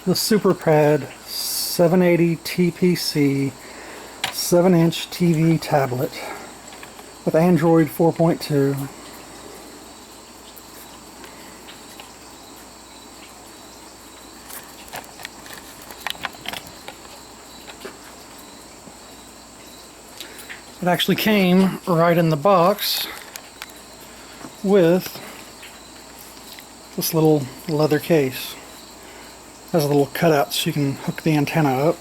the SupraPad 780 TPC 7-inch TV tablet with Android 4.2. It actually came right in the box with this little leather case. It has a little cutout so you can hook the antenna up.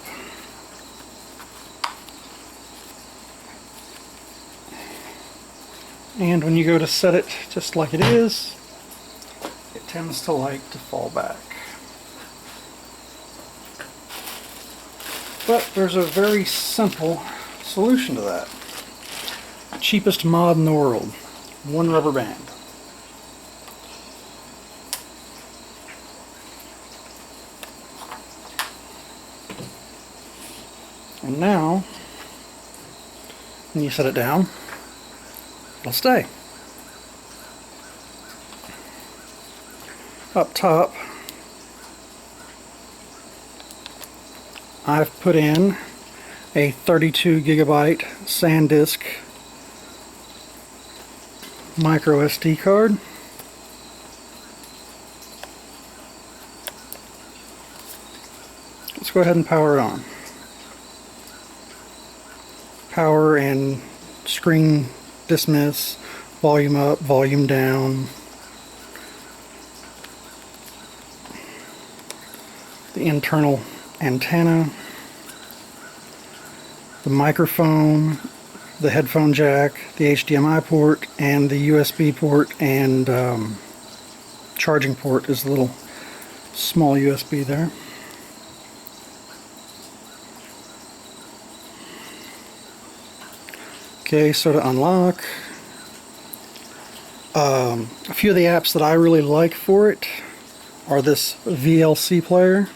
And when you go to set it just like it is, it tends to like to fall back. But there's a very simple solution to that. Cheapest mod in the world. One rubber band. And now, when you set it down, it'll stay. Up top, I've put in a 32 gigabyte SanDisk micro SD card. Let's go ahead and power it on. Power and screen dismiss, volume up, volume down. The internal antenna, the microphone, the headphone jack, the HDMI port, and the USB port and charging port is a little small USB there. Okay, so to unlock, a few of the apps that I really like for it are this VLC player.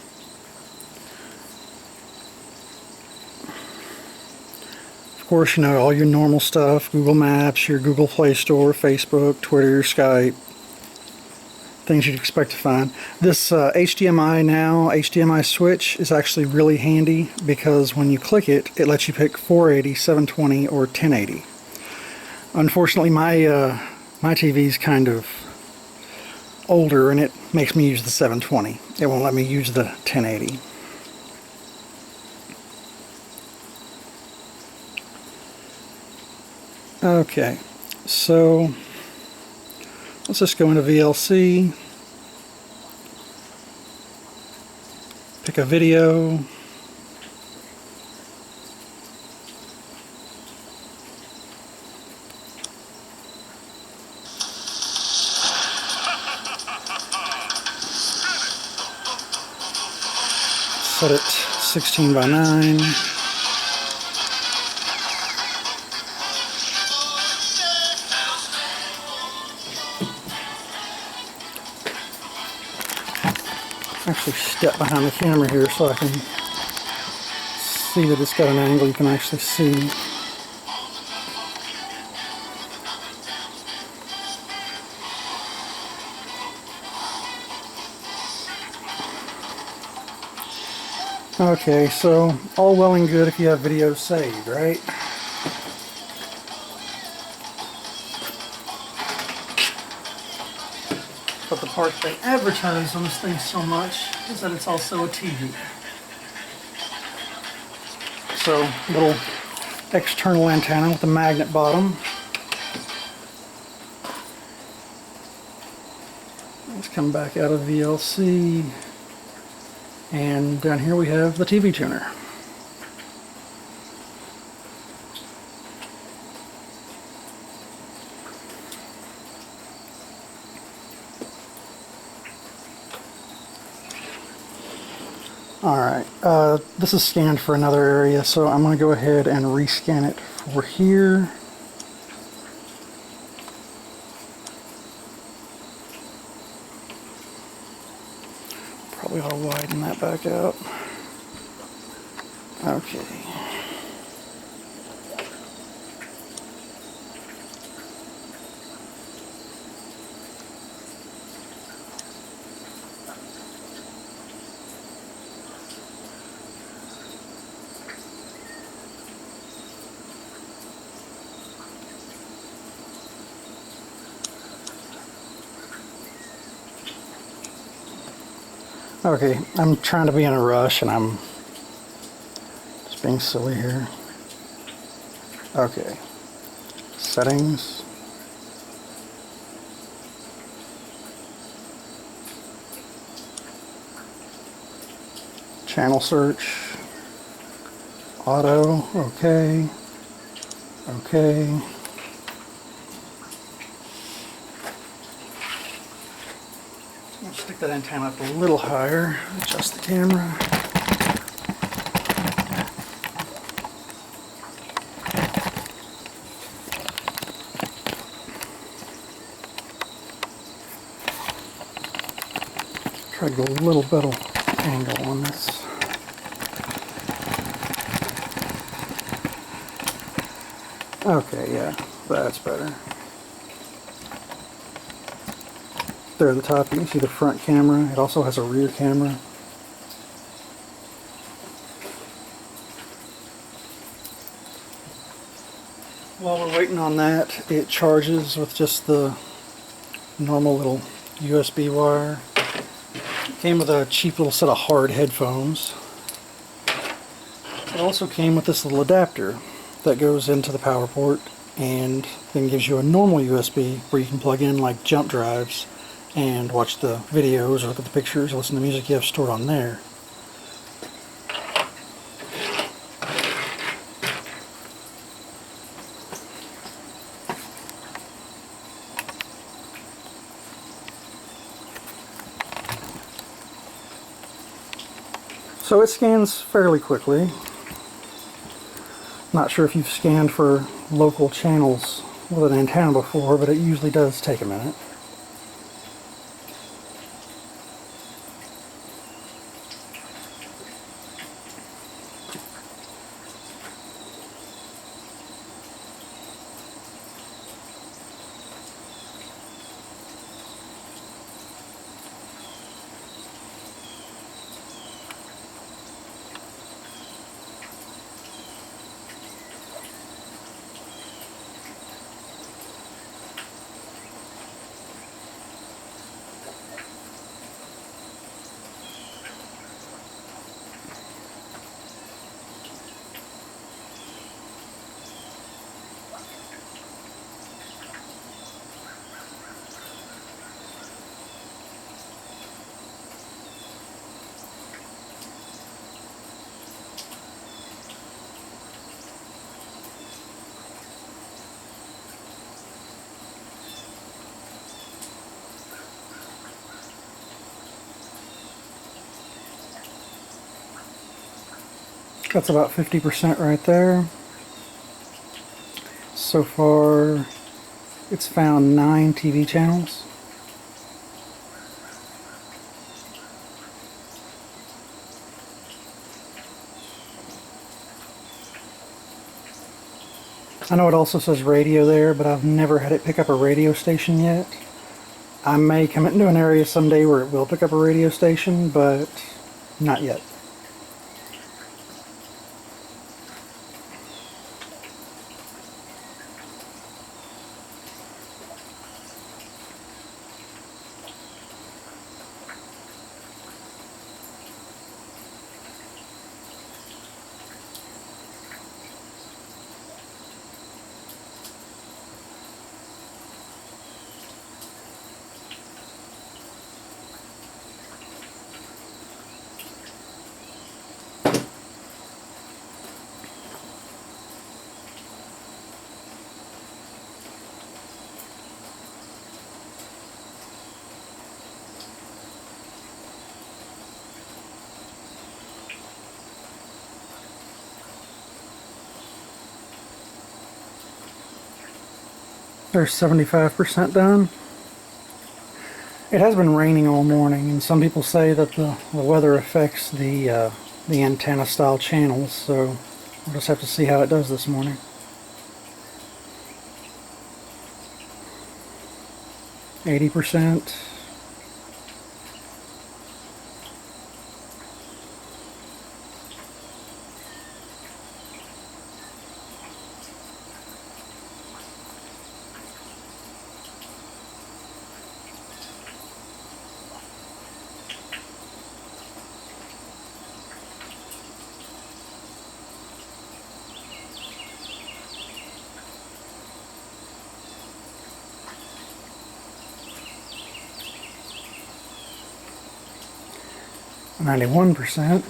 Of course, you know, all your normal stuff, Google Maps, your Google Play Store, Facebook, Twitter, Skype, things you'd expect to find. This Hdmi Switch is actually really handy because when you click it, it lets you pick 480, 720, or 1080. Unfortunately, my TV's kind of older and it makes me use the 720. It won't let me use the 1080. Okay, so let's just go into VLC, pick a video, set it 16 by 9. Actually step behind the camera here so I can see that it's got an angle you can actually see. Okay, so all well and good if you have videos saved, right? But the part they advertise on this thing so much is that it's also a TV. So, little external antenna with a magnet bottom. Let's come back out of VLC. And down here we have the TV tuner. Alright, this is scanned for another area, so I'm going to go ahead and rescan it for here. Probably ought to widen that back out. Okay. Okay, I'm trying to be in a rush and I'm just being silly here. Okay, settings. Channel search. Auto, okay. Okay. I'll stick that antenna up a little higher, adjust the camera. Try to go a little better angle on this. Okay, yeah, that's better. There at the top you can see the front camera. It also has a rear camera. While we're waiting on that, it charges with just the normal little USB wire. It came with a cheap little set of hard headphones. It also came with this little adapter that goes into the power port and then gives you a normal USB where you can plug in like jump drives and watch the videos or look at the pictures, listen to music you have stored on there. So it scans fairly quickly. Not sure if you've scanned for local channels with an antenna before, but it usually does take a minute. That's about 50% right there. So far, it's found 9 TV channels. I know it also says radio there, but I've never had it pick up a radio station yet. I may come into an area someday where it will pick up a radio station, but not yet. There's 75% done. It has been raining all morning, and some people say that the weather affects the antenna style channels, so we'll just have to see how it does this morning. %. 91%.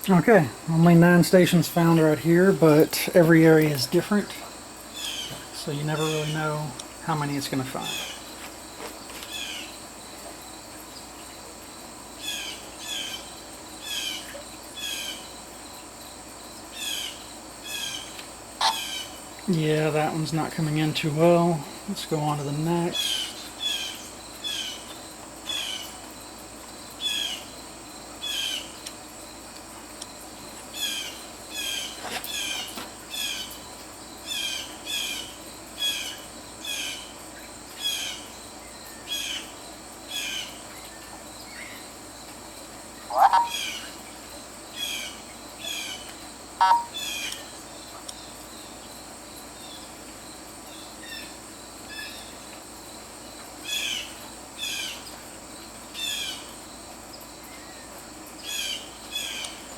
Okay, only 9 stations found right here, but every area is different, so you never really know how many it's going to find. Yeah, that one's not coming in too well. Let's go on to the next.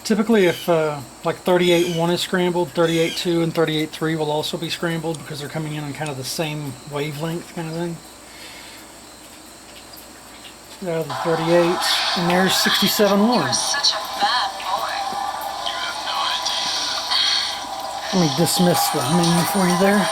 Typically, if like 38.1 is scrambled, 38.2 and 38.3 will also be scrambled because they're coming in on kind of the same wavelength kind of thing. There's the 38, and there's 67.1. Such a bad boy. You have no idea. Let me dismiss the menu for you there.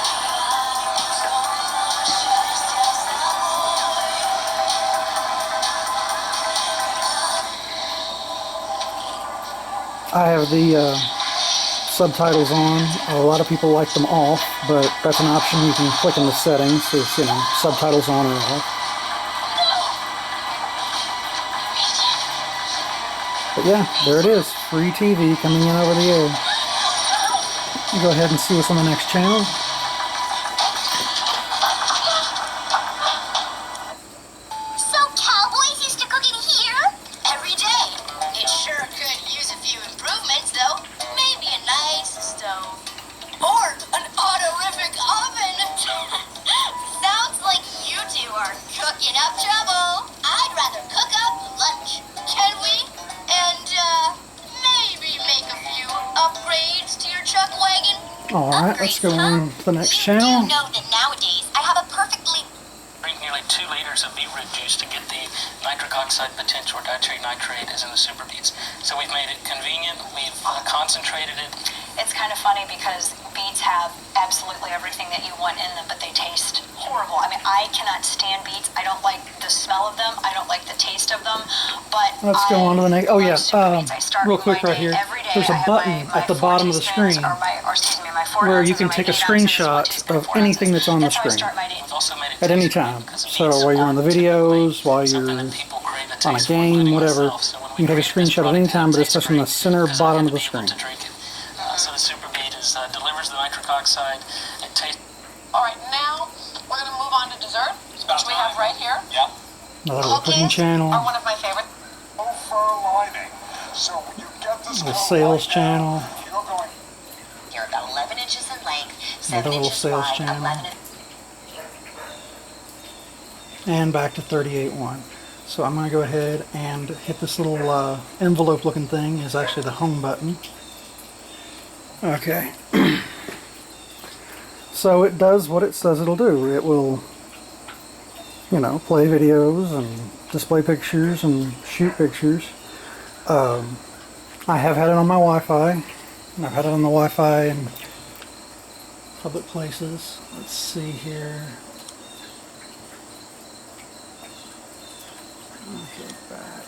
I have the subtitles on. A lot of people like them off, but that's an option you can click in the settings. It's, you know, subtitles on or off. But yeah, there it is. Free TV coming in over the air. You go ahead and see what's on the next channel. So cowboys used to cook in here? Every day. It sure could use a few improvements, though. Maybe a nice stove. Or an honorific oven. Sounds like you two are cooking up trouble. I'd rather cook up lunch. Can we? And, maybe make a few upgrades to your chuck wagon. Alright, let's go on to the next channel. You do know that nowadays I have a perfectly... Drink nearly 2 liters of beetroot juice to get the nitric oxide potential or dietary nitrate as in the super beets. So we've made it convenient, we've concentrated it. It's kind of funny because beets have absolutely everything that you want in them, but they taste horrible. I mean, I cannot stand beets. I don't like the smell of them. I don't like the taste of them. But Let's go on to the next. Oh yeah, real quick right here. There's a button at the bottom of the screen where you can take a screenshot of anything that's on the screen at any time. So while you're on the videos, while you're on a game, whatever, you can take a screenshot at any time, but it's just in the center bottom of the screen. So the super beet delivers the nitric oxide. It tastes. All right, now we're going to move on to dessert, which we have right here. Yep. Another little cooking channel. Are one of my favorite. Fur lining. So when you get this The sales channel. you're going. You're about 11 inches in length, 7 Another little inches sales wide, channel. 11 And back to 38.1. So I'm going to go ahead and hit this little envelope looking thing. Is actually the home button. Okay. So it does what it says it'll do. It will, you know, play videos and display pictures and shoot pictures. I have had it on my Wi-Fi. And I've had it on the Wi-Fi in public places. Let's see here. Okay, back.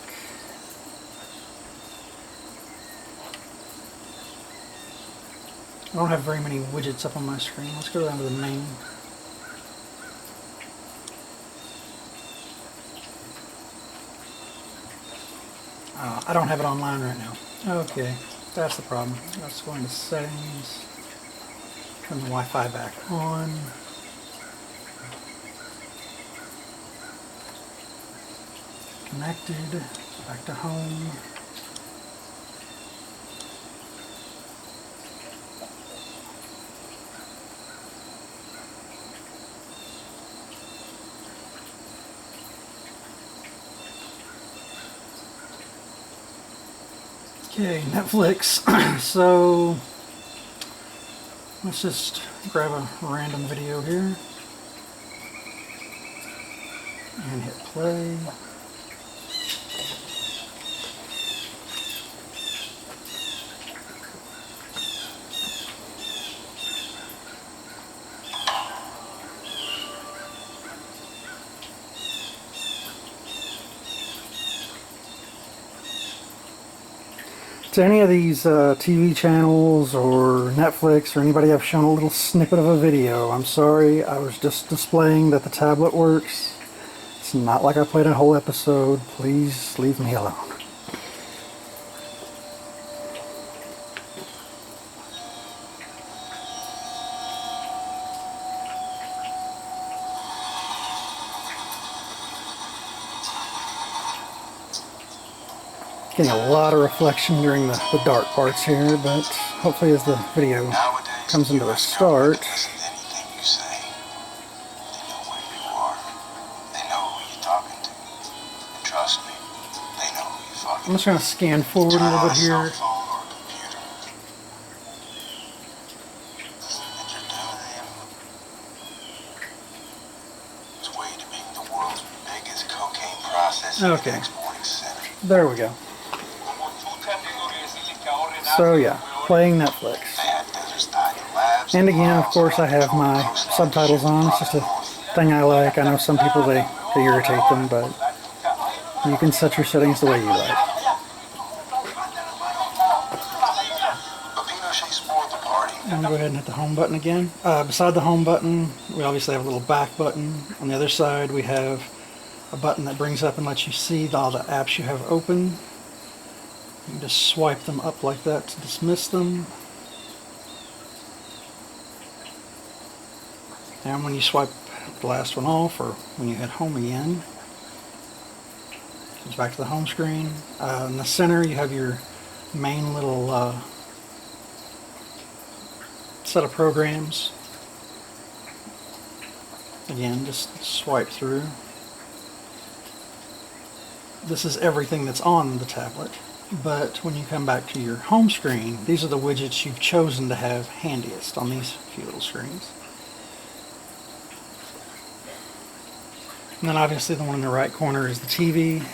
I don't have very many widgets up on my screen. Let's go down to the main. I don't have it online right now. Okay, that's the problem. Let's go into settings. Turn the Wi-Fi back on. Connected. Back to home. Okay, Netflix. So let's just grab a random video here and hit play. To any of these TV channels or Netflix or anybody I've shown a little snippet of a video, I'm sorry, I was just displaying that the tablet works. It's not like I played a whole episode. Please leave me alone. Getting a lot of reflection during the dark parts here, but hopefully as the video comes into a start. Listen to anything you say. They know where you are. They know who you're talking to. And trust me, they know who you're fucking. I'm just going to scan forward a little bit here. Cell phone or computer. And you're doing them. It's way to make the world's biggest cocaine processing and Okay. exporting center. There we go. So yeah, playing Netflix. And again, of course, I have my subtitles on. It's just a thing I like. I know some people, they irritate them, but you can set your settings the way you like. I'm going to go ahead and hit the home button again. Beside the home button, we obviously have a little back button. On the other side, we have a button that brings up and lets you see all the apps you have open. You can just swipe them up like that to dismiss them. And when you swipe the last one off, or when you hit home again, it comes back to the home screen. In the center, you have your main little set of programs. Again, just swipe through. This is everything that's on the tablet. But when you come back to your home screen, these are the widgets you've chosen to have handiest on these few little screens. And then obviously the one in the right corner is the TV.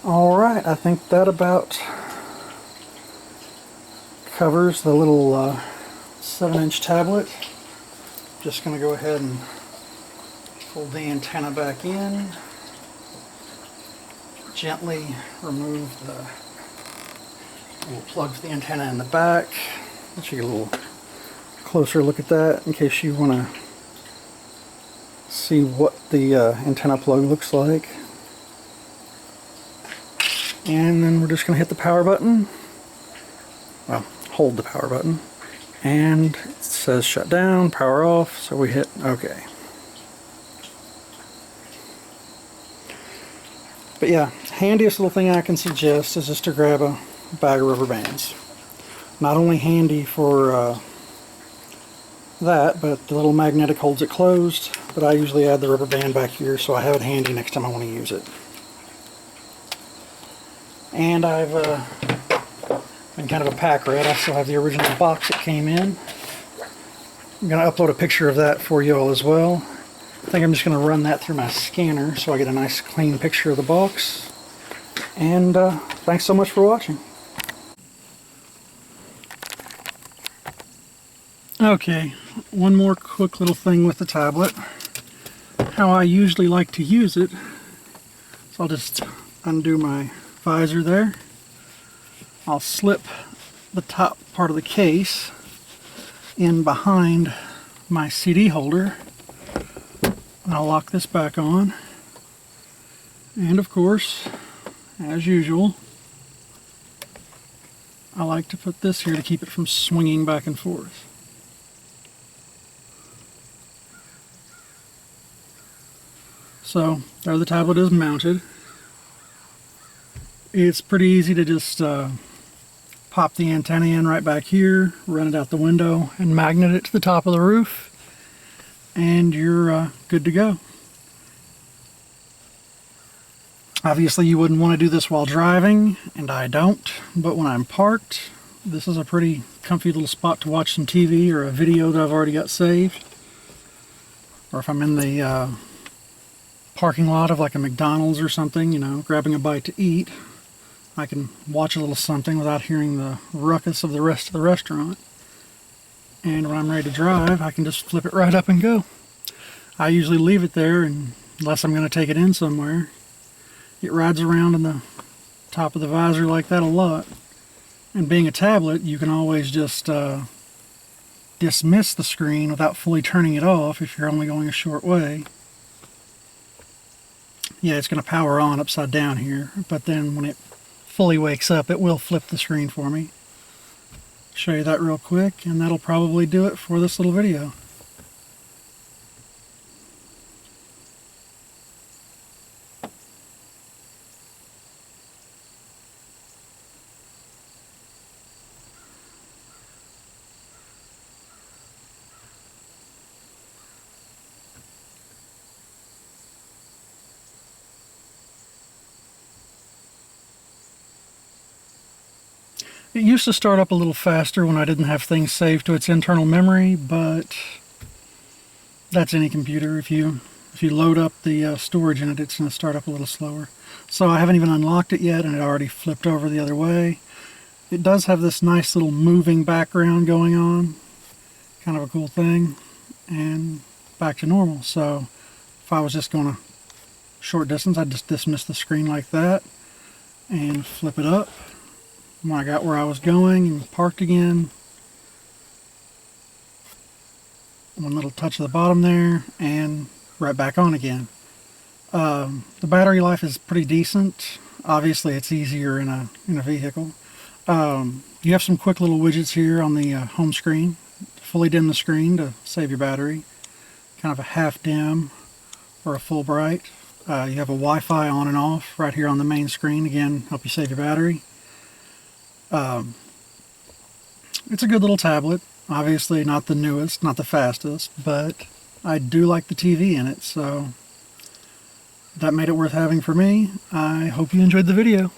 Alright, I think that about covers the little 7-inch tablet. Just going to go ahead and fold the antenna back in. Gently remove the little plug for the antenna in the back. Let you get a little closer look at that in case you want to see what the antenna plug looks like. And then we're just going to hit the power button. Well, hold the power button. And it says shut down, power off, so we hit OK. But yeah, handiest little thing I can suggest is just to grab a bag of rubber bands. Not only handy for that, but the little magnetic holds it closed, but I usually add the rubber band back here so I have it handy next time I want to use it. And I've been kind of a pack rat. I still have the original box it came in. I'm going to upload a picture of that for you all as well. I think I'm just going to run that through my scanner so I get a nice clean picture of the box. And thanks so much for watching. Okay, one more quick little thing with the tablet. How I usually like to use it, so I'll just undo my visor there. I'll slip the top part of the case in behind my CD holder. And I'll lock this back on. And of course, as usual, I like to put this here to keep it from swinging back and forth. So, there the tablet is mounted. It's pretty easy to just pop the antenna in right back here, run it out the window, and magnet it to the top of the roof. And you're good to go. Obviously you wouldn't want to do this while driving, and I don't, but when I'm parked, this is a pretty comfy little spot to watch some TV or a video that I've already got saved. Or if I'm in the parking lot of like a McDonald's or something, you know, grabbing a bite to eat, I can watch a little something without hearing the ruckus of the rest of the restaurant. And when I'm ready to drive, I can just flip it right up and go. I usually leave it there unless I'm going to take it in somewhere. It rides around in the top of the visor like that a lot. And being a tablet, you can always just dismiss the screen without fully turning it off if you're only going a short way. Yeah, it's going to power on upside down here, but then when it fully wakes up, it will flip the screen for me. Show you that real quick, and that'll probably do it for this little video. It used to start up a little faster when I didn't have things saved to its internal memory, but that's any computer. If you load up the storage in it, it's going to start up a little slower. So I haven't even unlocked it yet, and it already flipped over the other way. It does have this nice little moving background going on, kind of a cool thing, and back to normal. So if I was just going a short distance, I'd just dismiss the screen like that and flip it up. When I got where I was going and parked again, one little touch of the bottom there, and right back on again. The battery life is pretty decent. Obviously, it's easier in a vehicle. You have some quick little widgets here on the home screen. Fully dim the screen to save your battery. Kind of a half dim or a full bright. You have a Wi-Fi on and off right here on the main screen. Again, help you save your battery. It's a good little tablet. Obviously not the newest, not the fastest, but I do like the TV in it, so that made it worth having for me. I hope you enjoyed the video.